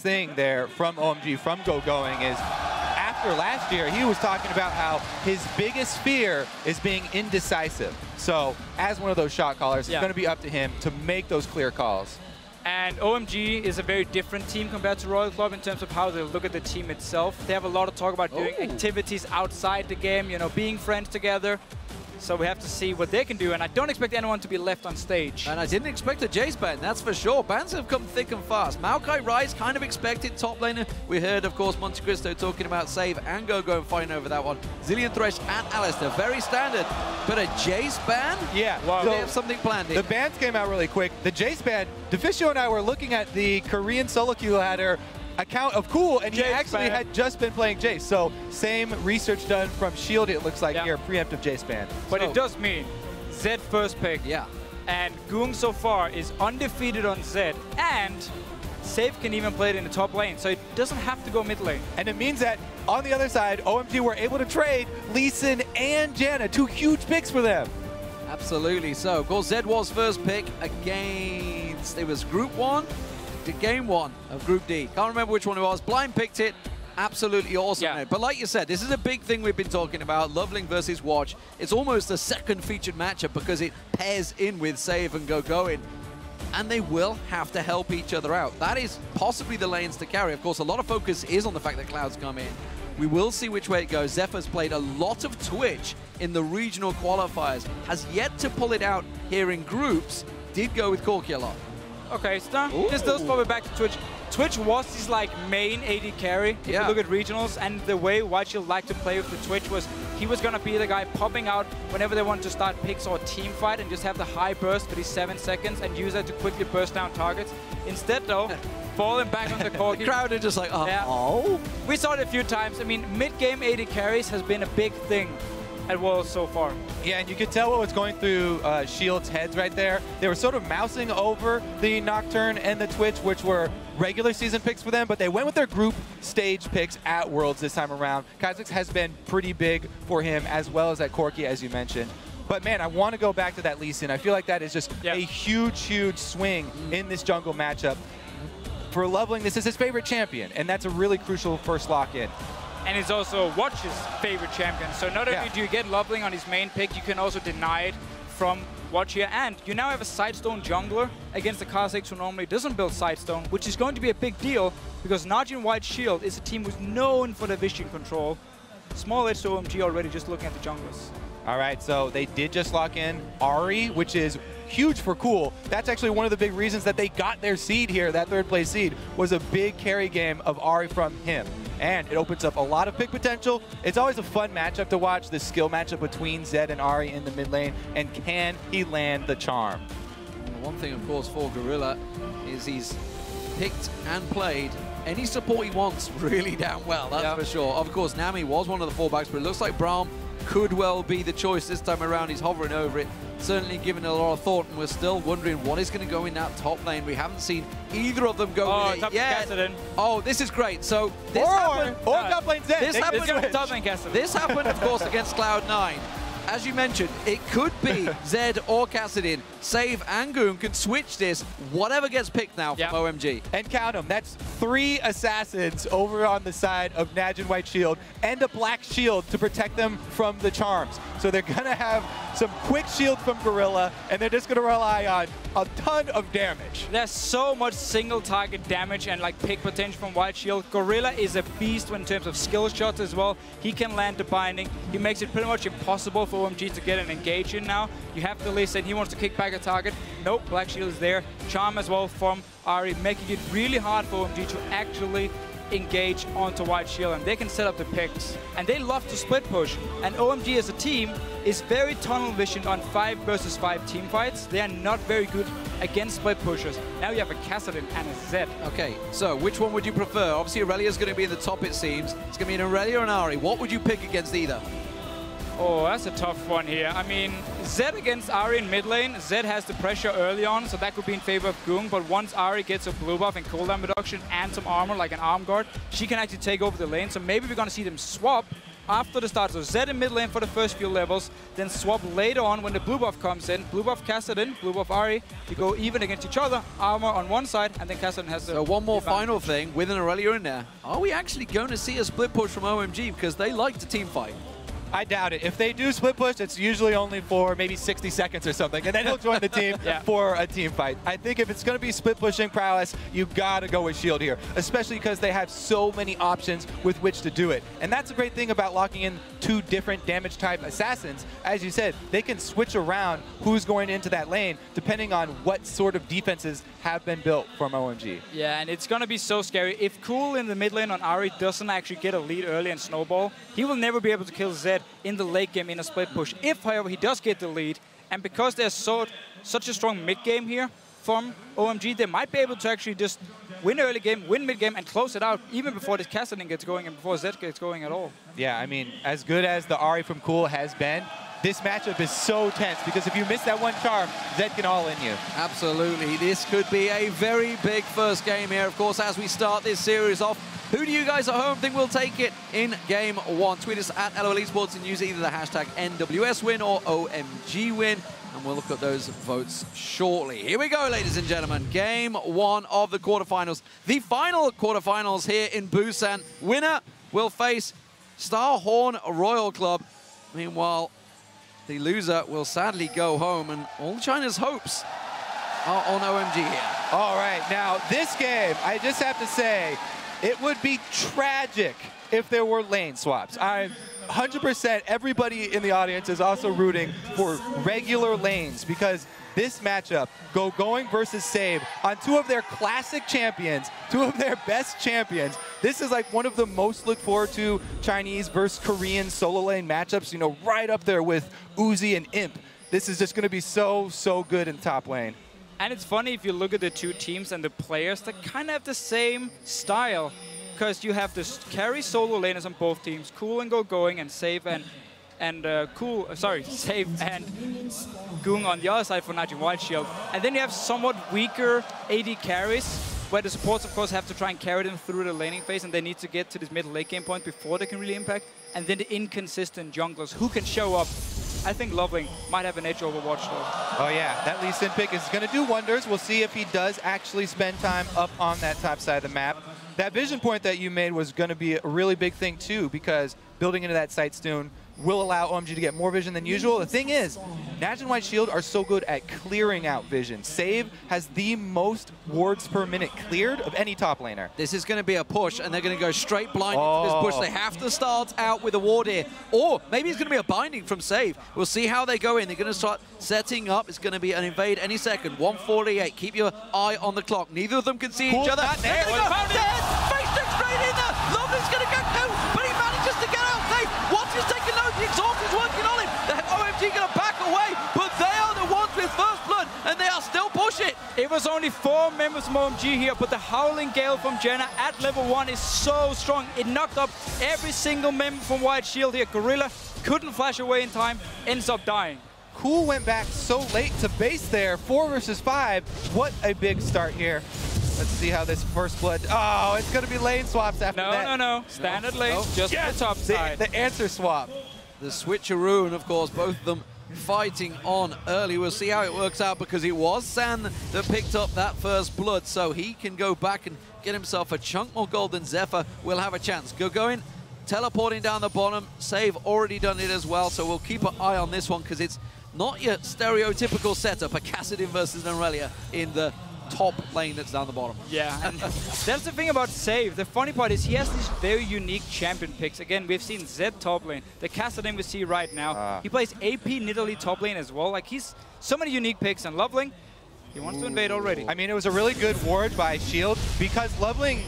thing there from OMG, from Going, is after last year, he was talking about how his biggest fear is being indecisive. So as one of those shot callers, it's going to be up to him to make those clear calls. And OMG is a very different team compared to Royal Club in terms of how they look at the team itself. They have a lot of talk about doing activities outside the game, you know, being friends together. So we have to see what they can do, and I don't expect anyone to be left on stage. And I didn't expect a Jace ban, that's for sure. Bans have come thick and fast. Maokai Rise kind of expected top laner. We heard, of course, Monte Cristo talking about Save and Go fighting over that one. Zillion Thresh and Alistair, very standard. But a Jace ban? Yeah. Wow. So they have something planned here. The bans came out really quick. The Jace ban, Deficio and I were looking at the Korean solo queue ladder account of Cool, and he actually had just been playing Jace. So same research done from Shield, it looks like here, preemptive Jace ban. But it does mean Zed first pick. Yeah. And Goong so far is undefeated on Zed, and Save can even play it in the top lane, so it doesn't have to go mid lane. And it means that on the other side, OMG were able to trade Lee Sin and Janna, two huge picks for them. Absolutely. So, of course, Zed was first pick against, it was Group 1. Game 1 of Group D. Can't remember which one it was. Blind picked it. Absolutely awesome. Yeah. But like you said, this is a big thing we've been talking about. Loveling versus Watch. It's almost a second featured matchup because it pairs in with Save and Going. And they will have to help each other out. That is possibly the lanes to carry. Of course, a lot of focus is on the fact that Cloud's come in. We will see which way it goes. Zephyr's played a lot of Twitch in the regional qualifiers. Has yet to pull it out here in groups. Did go with Corky a lot. Okay, so this does probably back to Twitch. Twitch was his like main AD carry. If you look at regionals, and the way Whiteshield liked to play with the Twitch was he was gonna be the guy popping out whenever they want to start picks or team fight and just have the high burst for these 7 seconds and use that to quickly burst down targets. Instead though, falling back on the Corky. The crowd are just like, oh. We saw it a few times. I mean, mid-game AD carries has been a big thing at Worlds so far. Yeah, and you could tell what was going through Shield's heads right there. They were sort of mousing over the Nocturne and the Twitch, which were regular season picks for them, but they went with their group stage picks at Worlds this time around. Kha'Zix has been pretty big for him, as well as at Corky, as you mentioned. But man, I want to go back to that Lee Sin. I feel like that is just a huge, huge swing in this jungle matchup. For Loveling, this is his favorite champion, and that's a really crucial first lock-in. And it's also Watch's favorite champion. So not only do you get Loveling on his main pick, you can also deny it from Watch here. And you now have a Sidestone jungler against the Kha'Zix who normally doesn't build Sidestone, which is going to be a big deal because NaJin White Shield is a team who's known for their vision control. Small edge to OMG already just looking at the junglers. All right, so they did just lock in Ahri, which is huge for Cool. That's actually one of the big reasons that they got their seed here. That third place seed was a big carry game of Ahri from him. And it opens up a lot of pick potential. It's always a fun matchup to watch, the skill matchup between Zed and Ahri in the mid lane. And can he land the charm? And one thing, of course, for Gorilla is he's picked and played any support he wants really damn well, that's for sure. Of course, Nami was one of the fallbacks, but it looks like Braum could well be the choice this time around. He's hovering over it, certainly given it a lot of thought, and we're still wondering what is going to go in that top lane. We haven't seen either of them go with it yet. Oh, this is great. So this happened. Top lane Zed. This happened, of course, against Cloud9. As you mentioned, it could be Zed or Kassadin. Save and Goon can switch this, whatever gets picked now from OMG. And count them, that's 3 assassins over on the side of NaJin White Shield and a black shield to protect them from the charms. So they're gonna have some quick shield from Gorilla, and they're just gonna rely on a ton of damage. There's so much single target damage and like pick potential from White Shield. Gorilla is a beast in terms of skill shots as well. He can land the binding. He makes it pretty much impossible for OMG to get an engage in now. You have to listen, he wants to kick back a target. Nope, Black Shield is there. Charm as well from Ahri, making it really hard for OMG to actually engage onto White Shield, and they can set up the picks. And they love to split push. And OMG as a team is very tunnel visioned on 5 versus 5 team fights. They are not very good against split pushers. Now you have a Kassadin and a Zed. Okay, so which one would you prefer? Obviously Aurelia's going to be in the top, it seems. It's going to be an Aurelia or an Ahri. What would you pick against either? Oh, that's a tough one here. I mean, Zed against Ahri in mid lane. Zed has the pressure early on, so that could be in favor of Goong. But once Ahri gets a blue buff and cooldown reduction and some armor, like an arm guard, she can actually take over the lane. So maybe we're going to see them swap. after the start. So Zed in mid lane for the first few levels, then swap later on when the blue buff comes in. Blue buff Kassadin, blue buff Ahri. You go even against each other, armor on one side, and then Kassadin has the So one more advantage. final thing, with an Aurelia in there. Are we actually going to see a split push from OMG? Because they like to team fight. I doubt it. If they do split push, it's usually only for maybe 60 seconds or something, and then he'll join the team for a team fight. I think if it's going to be split pushing prowess, you got to go with Shield here, especially because they have so many options with which to do it. And that's a great thing about locking in 2 different damage type assassins. As you said, they can switch around who's going into that lane depending on what sort of defenses have been built from OMG. Yeah, and it's going to be so scary. If Cool in the mid lane on Ahri doesn't actually get a lead early and snowball, he will never be able to kill Zed in the late game in a split push. If, however, he does get the lead, and because there's such a strong mid game here from OMG, they might be able to actually just win early game, win mid game, and close it out even before this Kassadin gets going and before Zed gets going at all. Yeah, I mean, as good as the Ahri from Cool has been, this matchup is so tense because if you miss that one charm, Zed can all in you. Absolutely. This could be a very big first game here, of course, as we start this series off. Who do you guys at home think will take it in game 1? Tweet us at LoL eSports and use either the hashtag NWS win or OMG win, and we'll look at those votes shortly. Here we go, ladies and gentlemen. Game 1 of the quarterfinals. The final quarterfinals here in Busan. Winner will face Starhorn Royal Club. Meanwhile, the loser will sadly go home, and all China's hopes are on OMG here. All right, now this game, I just have to say, it would be tragic if there were lane swaps. I'm 100%, everybody in the audience is also rooting for regular lanes because this matchup, going versus Save, on 2 of their classic champions, 2 of their best champions. This is like one of the most looked forward to Chinese versus Korean solo lane matchups, you know, right up there with Uzi and Imp. This is just going to be so, so good in top lane. And it's funny if you look at the 2 teams and the players, they kind of have the same style. Because you have this carry solo laners on both teams, Cool and Going, and Save Save and Goong on the other side for NaJin Wild Shield. And then you have somewhat weaker AD carries, where the supports, of course, have to try and carry them through the laning phase, and they need to get to this mid-late game point before they can really impact. And then the inconsistent junglers who can show up. I think Loveling might have an edge over Watch, though. Oh, yeah. That Lee Sin pick is going to do wonders. We'll see if he does actually spend time up on that top side of the map. That vision point that you made was going to be a really big thing, too, because building into that Sight Stone will allow OMG to get more vision than usual. The thing is, NaJin White Shield are so good at clearing out vision. Save has the most wards per minute cleared of any top laner. This is going to be a push, and they're going to go straight blind into this push. They have to start out with a ward here. Or maybe it's going to be a binding from Save. We'll see how they go in. They're going to start setting up. It's going to be an invade any second. 148. Keep your eye on the clock. Neither of them can see each other. There, Face stick straight in there. Lovely's going to get out, but he manages to get out safe. Watch is taking low. The exhaust is working on him. The OMG going to back away, but they are the ones with first blood, and they are still pushing. It was only 4 members from OMG here, but the Howling Gale from Jenna at level 1 is so strong. It knocked up every single member from White Shield here. Gorilla couldn't flash away in time, ends up dying. Cool went back so late to base there, 4 versus 5. What a big start here. Let's see how this first blood. Oh, it's going to be lane swaps after that. No. Standard lane, just the top side. The answer swap. The switcheroo, and of course, both of them fighting on early. We'll see how it works out because it was San that picked up that first blood, so he can go back and get himself a chunk more gold than Zephyr will have a chance. Going, teleporting down the bottom. Save already done it as well, so we'll keep an eye on this one because it's not your stereotypical setup, a Kassadin versus an Aurelia in the top lane that's down the bottom. Yeah, and that's the thing about Save. The funny part is he has these very unique champion picks. Again, we've seen Zed top lane, the Kassadin we see right now. He plays AP Nidalee top lane as well. Like, he's so many unique picks, and Loveling, he wants to invade already. I mean, it was a really good ward by Shield because Loveling,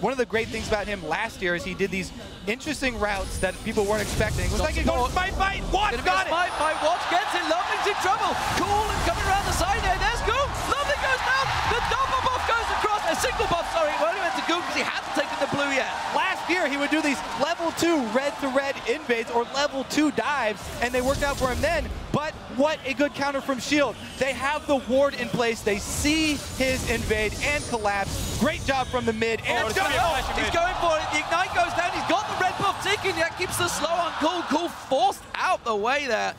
one of the great things about him last year is he did these interesting routes that people weren't expecting. It was like he goes fight, Watch got it! Fight, Watch gets it, Loveling's in trouble. Cool and coming around the side here, there's Goong. Lovely goes down, the double buff goes across, a single buff, sorry, it only went to Goong because he had to take in the blue yet. Last year, he would do these level 2 red-to-red invades or level 2 dives, and they worked out for him then. But what a good counter from Shield. They have the ward in place. They see his invade and collapse. Great job from the mid. And He's going for it. The Ignite goes down. He's got the red buff ticking. That keeps the slow on Cool. Cool forced out the way there.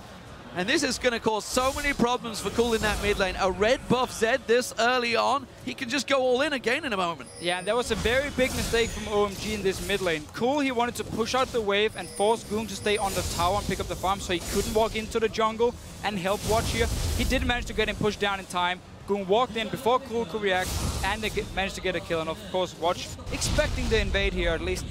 And this is going to cause so many problems for Cool in that mid lane. A red buff Zed this early on, he can just go all in again in a moment. Yeah, and that was a very big mistake from OMG in this mid lane. Cool, he wanted to push out the wave and force Goong to stay on the tower and pick up the farm so he couldn't walk into the jungle and help Watch here. He did manage to get him pushed down in time. Goong walked in before Cool could react, and they managed to get a kill. And of course, Watch expecting the invade here, at least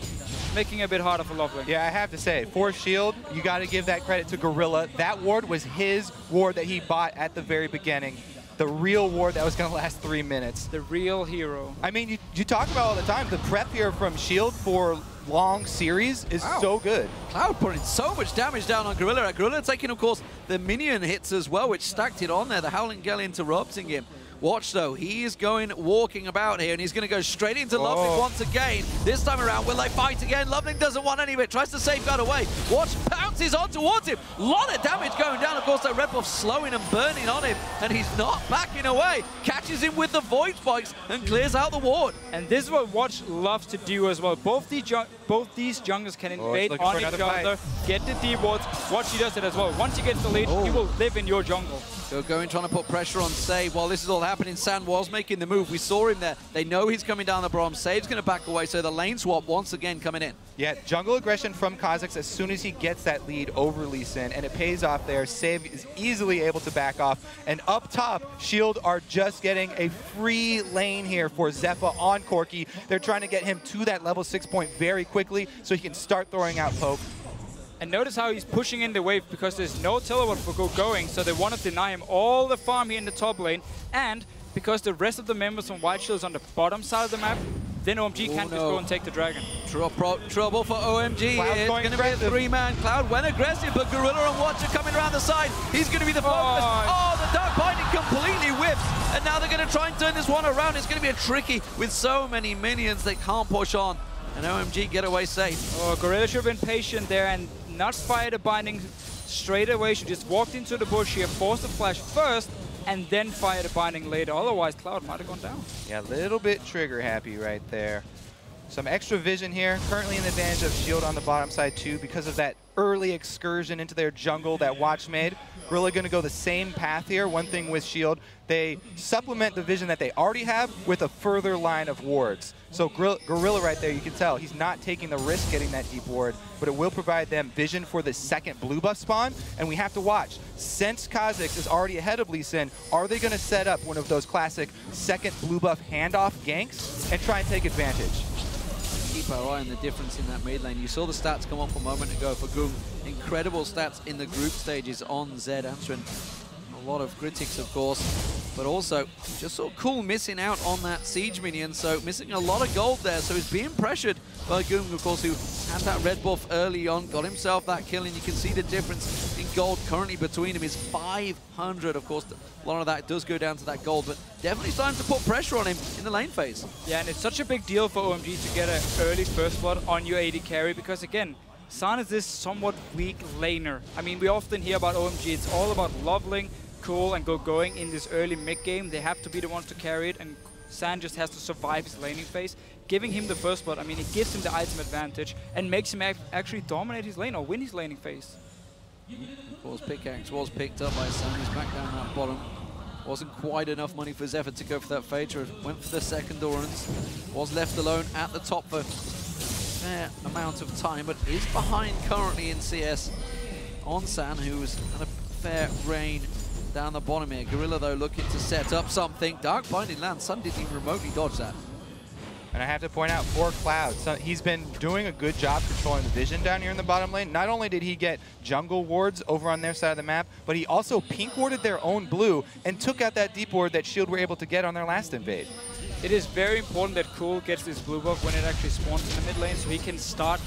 making it a bit harder for Loveling. Yeah, I have to say, for Shield, you got to give that credit to Gorilla. That ward was his ward that he bought at the very beginning. The real ward that was going to last 3 minutes. The real hero. I mean, you talk about all the time, the prep here from Shield for long series is so good. Cloud putting so much damage down on Gorilla. Gorilla taking, of course, the minion hits as well, which stacked it on there. The Howling Gale interrupting him. Watch, though, he is walking about here, and he's going to go straight into Loveling once again. This time around, will they fight again? Loveling doesn't want any of it, tries to safeguard away. Watch pounces on towards him. A lot of damage going down. Of course, that red buff slowing and burning on him, and he's not backing away. Catches him with the Void Spikes and clears out the ward. And this is what Watch loves to do as well. Both these junglers can invade on each other, get the D wards. Watch, he does it as well. Once he gets the lead, he will live in your jungle. So going, trying to put pressure on Save. While this is all happening, San was making the move. We saw him there. They know he's coming down the bottom. Save's going to back away, so the lane swap once again coming in. Yeah, jungle aggression from Kha'Zix as soon as he gets that lead over Lee Sin, and it pays off there. Save is easily able to back off. And up top, Shield are just getting a free lane here for Zephyr on Corki. They're trying to get him to that level 6 point very quickly so he can start throwing out poke. And notice how he's pushing in the wave because there's no teleport for Go going, so they want to deny him all the farm here in the top lane. And because the rest of the members from White Shield is on the bottom side of the map, then OMG can't just go and take the dragon. Trouble for OMG. Cloud's It's going to be a 3-man. Cloud went aggressive, but Gorilla and Watcher coming around the side. He's going to be the focus. Oh, the Dark Binding completely whips. And now they're going to try and turn this one around. It's going to be a tricky with so many minions. They can't push on. And OMG get away safe. Oh, Gorilla should have been patient there and not fire the binding straight away. She just walked into the bush here, forced the flash first, and then fire the binding later. Otherwise, Cloud might have gone down. Yeah, a little bit trigger happy right there. Some extra vision here. Currently an advantage of Shield on the bottom side too because of that early excursion into their jungle that Watch made. Gorilla going to go the same path here. One thing with Shield, they supplement the vision that they already have with a further line of wards. So Gorilla right there, you can tell he's not taking the risk getting that deep ward, but it will provide them vision for the second blue buff spawn, and we have to watch. Since Kha'Zix is already ahead of Lee Sin, are they going to set up one of those classic second blue buff handoff ganks and try and take advantage? Keep our eye on the difference in that mid lane. You saw the stats come up a moment ago for Goong. Incredible stats in the group stages on Zed, answering a lot of critics, of course, but also just so Cool missing out on that siege minion, so missing a lot of gold there. So he's being pressured by Goong, of course, who had that red buff early on, got himself that kill, and you can see the difference in gold currently between him is 500. Of course, a lot of that does go down to that gold, but definitely starting to put pressure on him in the lane phase. Yeah, and it's such a big deal for OMG to get an early first blood on your AD carry because, again, San is this somewhat weak laner. I mean, we often hear about OMG, it's all about Loveling, Cool, and going in this early mid game. They have to be the ones to carry it, and San just has to survive his laning phase. Giving him the first blood, I mean, it gives him the item advantage and makes him actually dominate his lane or win his laning phase. Of course, pickaxe was picked up by San. He's back down that bottom. Wasn't quite enough money for Zephyr to go for that Phaedra. Went for the second Dorans. Was left alone at the top for a fair amount of time, but is behind currently in CS on San, who's had a fair reign down the bottom here. Gorilla, though, looking to set up something. Dark Binding lands. Sun didn't even remotely dodge that. And I have to point out, for Cloud, so he's been doing a good job controlling the vision down here in the bottom lane. Not only did he get jungle wards over on their side of the map, but he also pink warded their own blue and took out that deep ward that Shield were able to get on their last invade. It is very important that Cool gets this blue buff when it actually spawns in the mid lane so he can start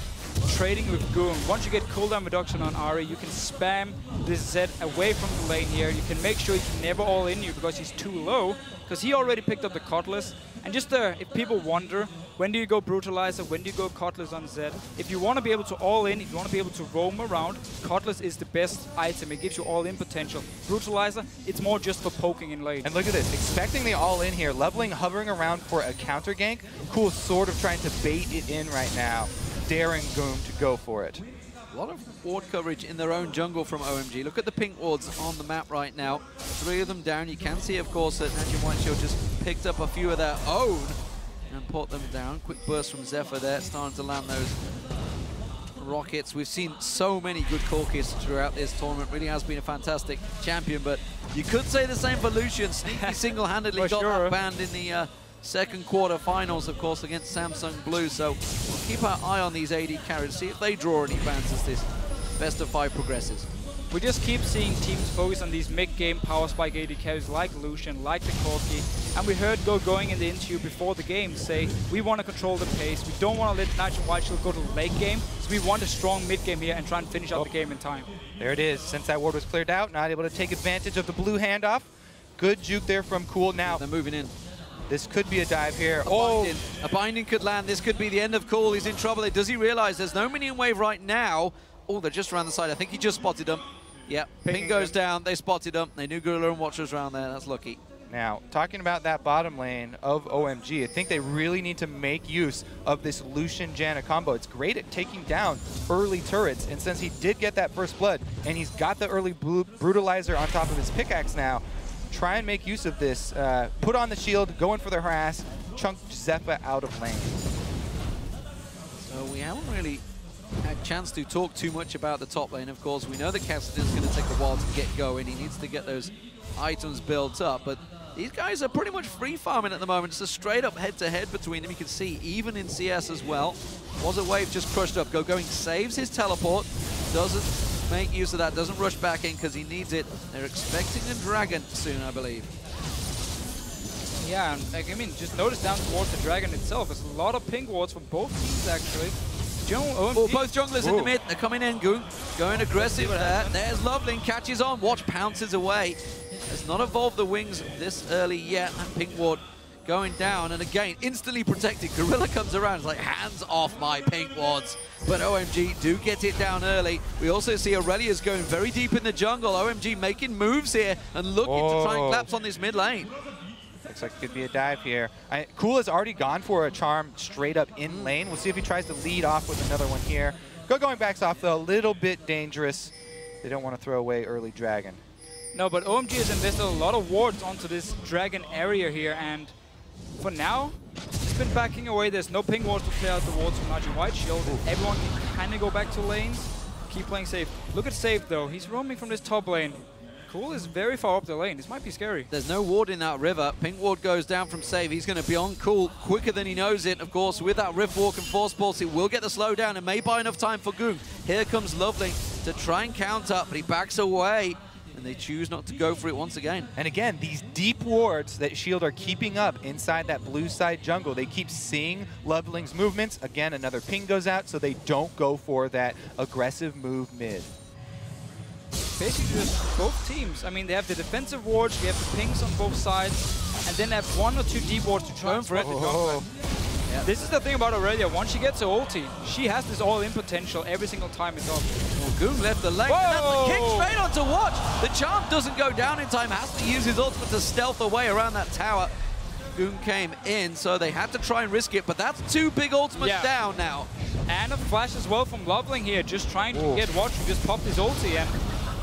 trading with Goong. Once you get cooldown reduction on Ahri, you can spam this Zed away from the lane here. You can make sure he can never all in you because he's too low, because he already picked up the Cutlass. And just if people wonder When do you go Brutalizer? When do you go Cutlass on Zed? If you want to be able to all in, if you want to be able to roam around, Cutlass is the best item. It gives you all in potential. Brutalizer, it's more just for poking in lane. And look at this, expecting the all in here, leveling, hovering around for a counter gank. Cool, sort of trying to bait it in right now, daring Goom to go for it. A lot of ward coverage in their own jungle from OMG. Look at the pink wards on the map right now. 3 of them down. You can see, of course, that NaJin Whiteshield just picked up a few of their own and put them down. Quick burst from Zephyr there, starting to land those rockets. We've seen so many good Corkis throughout this tournament. Really has been a fantastic champion, but you could say the same for Lucian. Sneaky single-handedly got that banned in the second quarter-finals, of course, against Samsung Blue. So we'll keep our eye on these AD carries, see if they draw any bans as this best-of-5 progresses. We just keep seeing teams focus on these mid-game power spike AD carries like Lucian, like the Corki, and we heard going in the interview before the game say, we want to control the pace, we don't want to let NaJin Whiteshield go to the late game, so we want a strong mid-game here and try and finish out the game in time. There it is. Since that ward was cleared out, not able to take advantage of the blue handoff. Good juke there from Cool. Now, they're moving in. This could be a dive here. A binding could land. This could be the end of Cool. He's in trouble. Does he realize there's no minion wave right now? Oh, they're just around the side. I think he just spotted them. Yeah, ping goes down. They spotted them. They knew Gorilla and Watch was around there. That's lucky. Now, talking about that bottom lane of OMG, I think they really need to make use of this Lucian-Janna combo. It's great at taking down early turrets, and since he did get that first blood, and he's got the early brutalizer on top of his pickaxe now, try and make use of this. Put on the shield, go in for the harass, chunk Zephyr out of lane. So we haven't really had a chance to talk too much about the top lane. Of course, we know that Cassidy's going to take a while to get going. He needs to get those items built up, but these guys are pretty much free farming at the moment. It's a straight up head-to-head between them. You can see even in CS as well. Was a wave just crushed up. Going saves his teleport, doesn't make use of that, doesn't rush back in because he needs it. They're expecting a dragon soon, I believe. Yeah, and I mean, just notice down towards the dragon itself. There's a lot of ping wards from both teams, actually. Both junglers in the mid. They're coming in. Goon going aggressive there. There's Loveling, catches on. Watch pounces away. Has not evolved the wings this early yet. And pink ward going down, and again, instantly protected. Gorilla comes around, it's like, hands off my pink wards. But OMG do get it down early. We also see Aurelia's going very deep in the jungle. OMG making moves here and looking to try and collapse on this mid lane. Looks like it could be a dive here. Cool has already gone for a charm straight up in lane. We'll see if he tries to lead off with another one here. Going backs off, though, a little bit dangerous. They don't want to throw away early dragon. No, but OMG has invested a lot of wards onto this dragon area here, and for now, it's been backing away. There's no ping wards to clear out the wards from NaJin Whiteshield. Everyone can kind of go back to lanes, keep playing safe. Look at Save, though. He's roaming from this top lane. Cool is very far up the lane. This might be scary. There's no ward in that river. Pink ward goes down from Save. He's going to be on Cool quicker than he knows it. Of course, with that Rift Walk and Force Pulse, it will get the slowdown and may buy enough time for Goon. Here comes Loveling to try and counter, but he backs away. And they choose not to go for it once again. And again, these deep wards that Shield are keeping up inside that blue side jungle, they keep seeing Loveling's movements. Again, another ping goes out, so they don't go for that aggressive move mid. Basically just both teams. I mean, they have the defensive wards, we have the pings on both sides, and then they have 1 or 2 deep wards to try and threat the jungle. Yeah. This is the thing about Aurelia. Once she gets her ulti, she has this all-in potential every single time it's up. Well, Goon left the lane. And that's the kick straight onto Watch. The charm doesn't go down in time. Has to use his ultimate to stealth away around that tower. Goon came in, so they had to try and risk it, but that's 2 big ultimates down now. And a flash as well from Loveling here, just trying to get Watch, who just popped his ulti and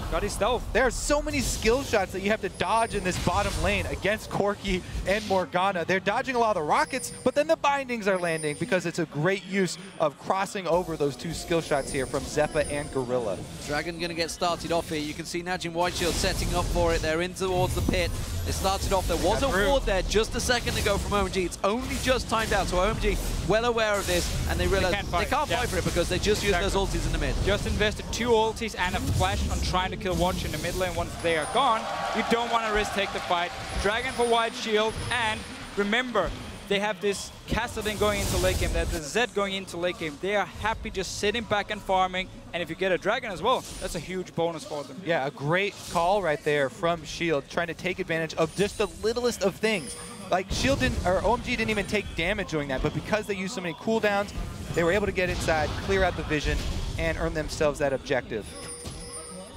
got his stealth. There are so many skill shots that you have to dodge in this bottom lane against Corki and Morgana. They're dodging a lot of the rockets, but then the bindings are landing because it's a great use of crossing over those 2 skill shots here from Zephyr and Gorilla. Dragon going to get started off here. You can see NaJin Whiteshield setting up for it. They're in towards the pit. They started off. There was a ward there just a second ago from OMG. It's only just timed out, so OMG well aware of this, and they realize they can't fight for it because they just used those ultis in the mid. Just invested 2 ultis and a flash on trying to kill Watch in the mid lane. Once they are gone, you don't want to risk take the fight. Dragon for Whiteshield, and remember, they have this Cassidy going into late game, they have the Zed going into late game. They are happy just sitting back and farming, and if you get a Dragon as well, that's a huge bonus for them. Yeah, a great call right there from Shield, trying to take advantage of just the littlest of things. like Shield didn't, or OMG didn't even take damage doing that, but because they used so many cooldowns, they were able to get inside, clear out the vision, and earn themselves that objective.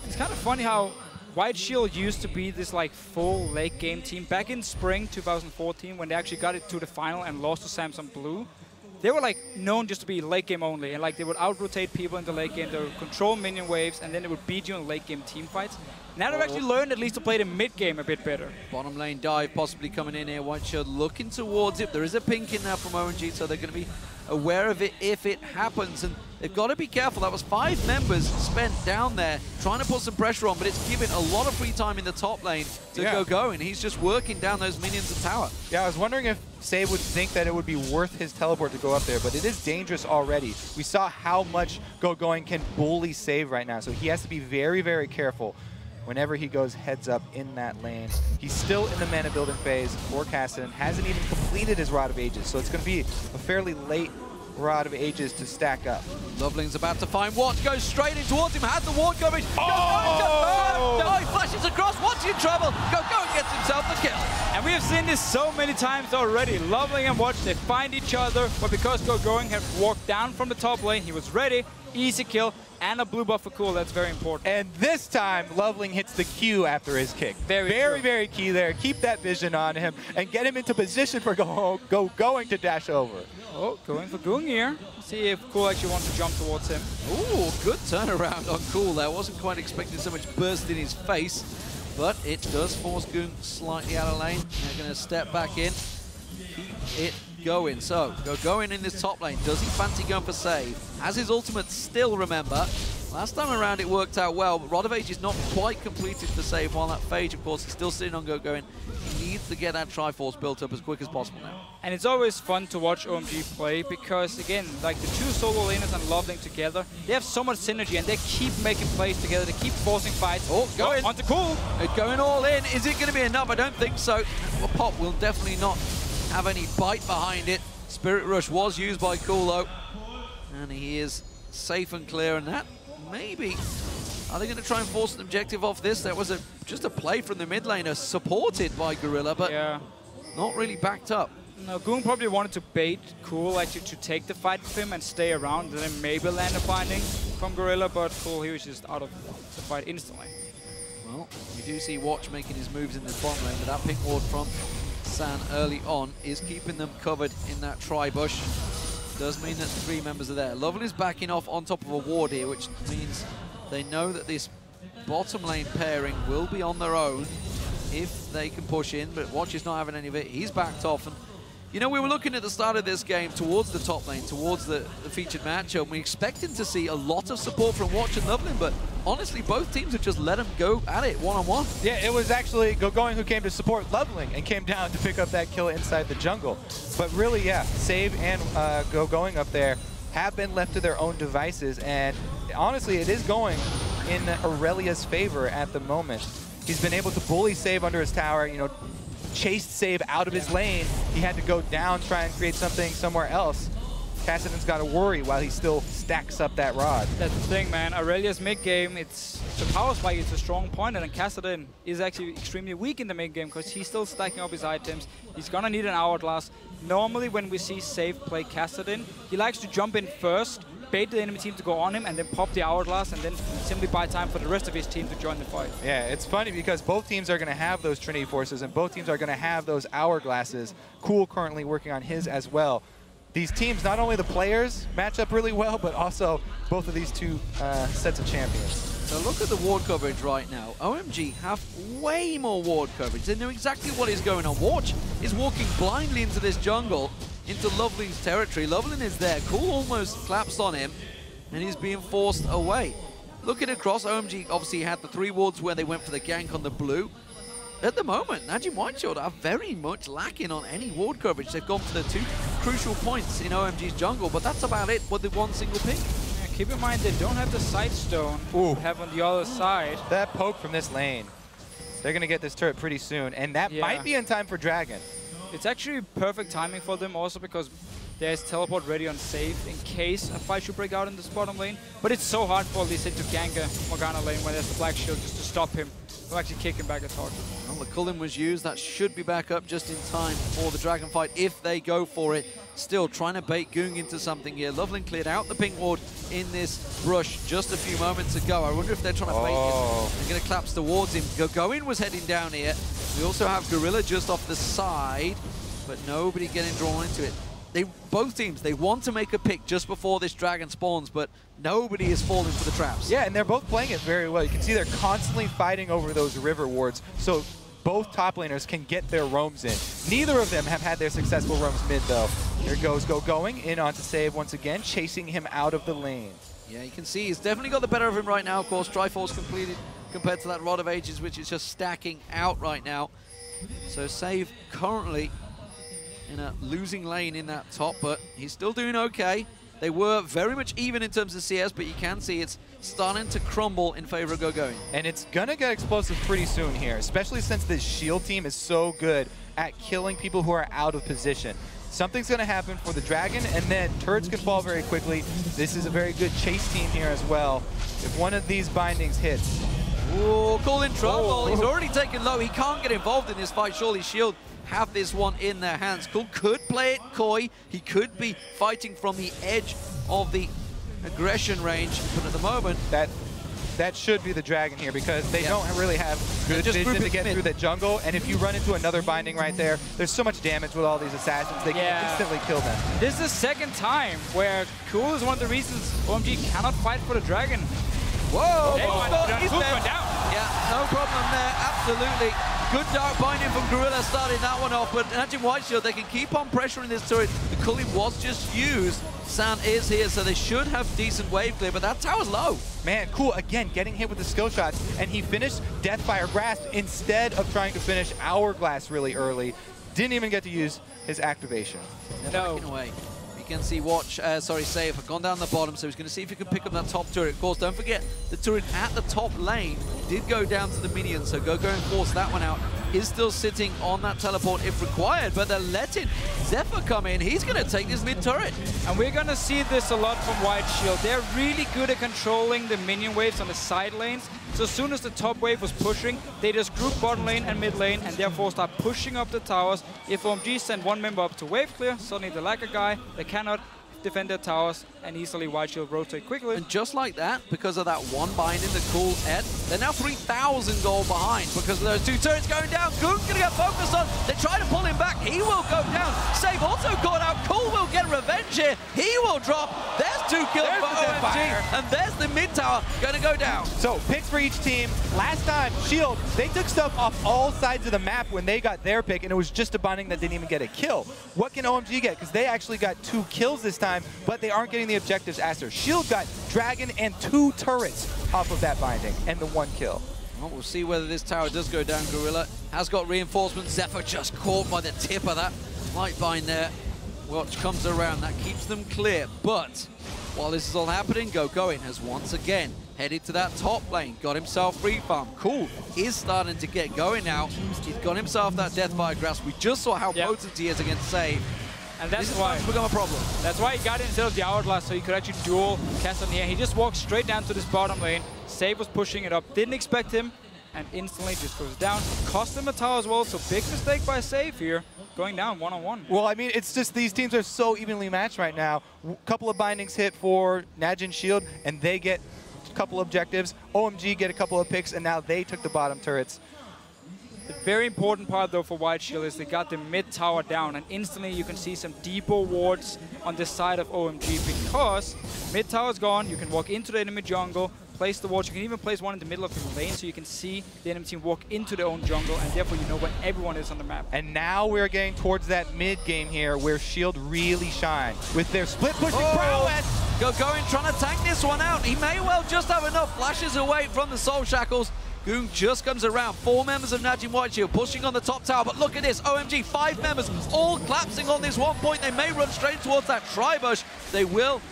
It's kind of funny how White Shield used to be this like full late game team. Back in spring 2014, when they actually got it to the final and lost to Samsung Blue, they were like known just to be late game only, and like they would out-rotate people in the late game, they would control minion waves, and then they would beat you in late game team fights. Now they've actually learned at least to play the mid game a bit better. Bottom lane dive possibly coming in here. White Shield looking towards it. There is a pink in there from OMG, so they're going to be aware of it if it happens. And they've got to be careful. That was 5 members spent down there trying to put some pressure on, but it's given a lot of free time in the top lane to go going. He's just working down those minions of tower. Yeah, I was wondering if Save would think that it would be worth his teleport to go up there, but it is dangerous already. We saw how much Going can bully Save right now, so he has to be very, very careful whenever he goes heads up in that lane. He's still in the mana building phase for Kassadin, hasn't even completed his Rod of Ages, so it's going to be a fairly late Rod of Ages to stack up. Loveling's about to find Watch, goes straight in towards him, has the ward coming. He flashes across, Watch in trouble. Going gets himself the kill. And we have seen this so many times already. Loveling and Watch, they find each other, but because Going had walked down from the top lane, he was ready, easy kill, and a blue buff for cool. That's very important. And this time, Loveling hits the Q after his kick. Very key there. Keep that vision on him and get him into position for Going to dash over. Oh, going for Goong here. See if Cool actually wants to jump towards him. Ooh, good turnaround on Cool there. Wasn't quite expecting so much burst in his face, but it does force Goong slightly out of lane. They're going to step back in. Keep it going. So, Going in this top lane. Does he fancy going for save? Has his ultimate still, remember. Last time around it worked out well, but Rod of Age is not quite completed for save, while that Phage, of course, is still sitting on Going. He needs to get that Triforce built up as quick as possible now. And it's always fun to watch OMG play because, again, like the two solo laners and Loveling together, they have so much synergy and they keep making plays together, they keep forcing fights. Oh, Going. Onto Cool. Going all in. Is it going to be enough? I don't think so. Well, Pop will definitely not have any bite behind it. Spirit Rush was used by Cool, though. And he is safe and clear, and that maybe... Are they going to try and force an objective off this? That was just a play from the mid laner, supported by Gorilla, but not really backed up. No, Goong probably wanted to bait Cool actually to take the fight with him and stay around, and then maybe land a binding from Gorilla, but Cool, he was just out of the fight instantly. Well, we do see Watch making his moves in this bottom lane, but that pink ward from San early on is keeping them covered in that tri-bush. Does mean that 3 members are there. Lovely's backing off on top of a ward here, which means they know that this bottom lane pairing will be on their own if they can push in, but Watch is not having any of it. He's backed off, and you know, we were looking at the start of this game towards the top lane, towards the featured matchup. We expected to see a lot of support from Watch and Loveling, but honestly, both teams have just let them go at it one-on-one. Yeah, it was actually Going who came to support Loveling and came down to pick up that kill inside the jungle. But really, yeah, Save and Going up there have been left to their own devices, and honestly, it is going in Aurelia's favor at the moment. He's been able to bully Save under his tower, you know, chased Save out of his lane. He had to go down, try and create something somewhere else. Kassadin's got to worry while he still stacks up that Rod. That's the thing, man. Aurelia's mid-game, it's the power spike is a strong point, and Kassadin is actually extremely weak in the mid-game because he's still stacking up his items. He's going to need an hourglass. Normally, when we see Save play Kassadin, he likes to jump in first, bait the enemy team to go on him, and then pop the hourglass, and then simply buy time for the rest of his team to join the fight. Yeah, it's funny because both teams are going to have those Trinity Forces, and both teams are going to have those hourglasses. Cool currently working on his as well. These teams, not only the players match up really well, but also both of these two sets of champions. So look at the ward coverage right now. OMG have way more ward coverage. They know exactly what is going on. Watch is walking blindly into this jungle, into Loveling's territory. Loveling is there. Cool almost collapsed on him, and he's being forced away. Looking across, OMG obviously had the 3 wards where they went for the gank on the blue. At the moment, NaJin White Shield are very much lacking on any ward coverage. They've gone for the 2 crucial points in OMG's jungle, but that's about it with the 1 single pick. Yeah, keep in mind they don't have the sight stone we have on the other side. That poke from this lane. They're going to get this turret pretty soon, and that might be in time for Dragon. It's actually perfect timing for them also because there's teleport ready on Save in case a fight should break out in this bottom lane. But it's so hard for Lee Sin to gank a Morgana lane when there's the black shield just to stop him from actually kicking back his hard. Oh, The Cullen was used. That should be back up just in time for the Dragon fight if they go for it. Still trying to bait Goong into something here. Loveling cleared out the pink ward in this brush just a few moments ago. I wonder if they're trying to bait him. They're going to collapse towards him. Gogoin was heading down here. We also have Gorilla just off the side, but nobody getting drawn into it. Both teams, they want to make a pick just before this dragon spawns, but nobody is falling for the traps. Yeah, and they're both playing it very well. You can see they're constantly fighting over those river wards, so both top laners can get their roams in. Neither of them have had their successful roams mid, though. Here goes going in onto save once again, chasing him out of the lane. Yeah, you can see he's definitely got the better of him right now. Of course, Triforce completed compared to that Rod of Ages, which is just stacking out right now. So Save currently in a losing lane in that top, but he's still doing okay. They were very much even in terms of CS, but you can see it's starting to crumble in favor of Gogoin. And it's gonna get explosive pretty soon here, especially since this shield team is so good at killing people who are out of position. Something's gonna happen for the Dragon, and then turrets can fall very quickly. This is a very good chase team here as well. If one of these bindings hits. Ooh, Cool in trouble. He's already taken low. He can't get involved in this fight. Surely Shield have this one in their hands. Cool could play it coy. He could be fighting from the edge of the aggression range, but at the moment... That should be the Dragon here, because they don't really have good vision to get through the jungle, and if you run into another binding right there, there's so much damage with all these assassins, they can instantly kill them. This is the second time where Cool is one of the reasons OMG cannot fight for the Dragon. Whoa! He's going down. Yeah, no problem there, absolutely. Good dark binding from Gorilla starting that one off, but NaJin White Shield, they can keep on pressuring this turret. The Culling was just used. Sand is here, so they should have decent wave clear, but that tower's low. Man, Cool, again, getting hit with the skill shots, and he finished Deathfire Grasp instead of trying to finish Hourglass really early. Didn't even get to use his activation. No. Away. You can see Save have gone down the bottom, so he's going to see if he can pick up that top turret. Of course, don't forget, the turret at the top lane did go down to the minions, so go and force that one out. Is still sitting on that teleport if required, but they're letting Zephyr come in. He's going to take this mid turret. And we're going to see this a lot from White Shield. They're really good at controlling the minion waves on the side lanes. So as soon as the top wave was pushing, they just group bottom lane and mid lane, and therefore start pushing up the towers. If OMG send one member up to wave clear, suddenly they lack a guy, they cannot defend their towers, and easily White Shield rotate quickly. And just like that, because of that one binding, the Cool Ed, they're now 3,000 gold behind because of those two turrets going down. Goong's gonna get focused on. They try to pull him back. He will go down. Save also caught out. Cool will get revenge here. He will drop. There's 2 kills for OMG. And there's the mid tower gonna go down. So picks for each team. Last time, Shield, they took stuff off all sides of the map when they got their pick, and it was just a binding that didn't even get a kill. What can OMG get? Because they actually got 2 kills this time, but they aren't getting the objectives asked her. Shield got Dragon and 2 turrets off of that binding, and the 1 kill. Well, we'll see whether this tower does go down. Gorilla has got reinforcements. Zephyr just caught by the tip of that light bind there. Watch comes around. That keeps them clear. But while this is all happening, Gogoin has once again headed to that top lane. Got himself free farm. Cool is starting to get going now. He's got himself that Deathfire Grasp. We just saw how potent he is against Save. And that's why it's become a problem. That's why he got it instead of the Hourglass, so he could actually dual cast on here. He just walked straight down to this bottom lane. Save was pushing it up, didn't expect him, and instantly just goes down. Cost him a tower as well, so big mistake by Save here, going down one-on-one. Well, I mean, it's just these teams are so evenly matched right now. A couple of bindings hit for NaJin Shield, and they get a couple objectives. OMG get a couple of picks, and now they took the bottom turrets. The very important part, though, for White Shield is they got the mid tower down, and instantly you can see some depot wards on the side of OMG, because mid tower's gone. You can walk into the enemy jungle, place the wards. You can even place one in the middle of the lane, so you can see the enemy team walk into their own jungle, and therefore you know where everyone is on the map. And now we're getting towards that mid game here, where Shield really shine with their split pushing prowess. Gogoin trying to tank this one out. He may well just have enough. Flashes away from the soul shackles. Goong just comes around. 4 members of NaJin White Shield pushing on the top tower, but look at this. OMG, 5 members all collapsing on this one point. They may run straight towards that tri-bush. They will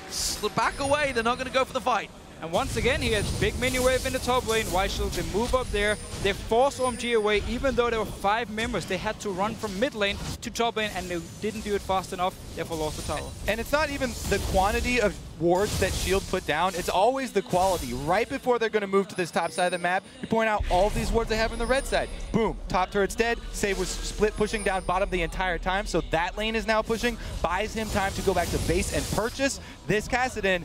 back away. They're not going to go for the fight. And once again, he has big mini wave in the top lane. White Shield, they move up there. They force OMG away, even though there were 5 members. They had to run from mid lane to top lane, and they didn't do it fast enough, therefore lost the tower. And it's not even the quantity of wards that Shield put down, it's always the quality. Right before they're going to move to this top side of the map, you point out all of these wards they have in the red side. Boom, top turret's dead. Save was split pushing down bottom the entire time, so that lane is now pushing, buys him time to go back to base and purchase. This Kassadin,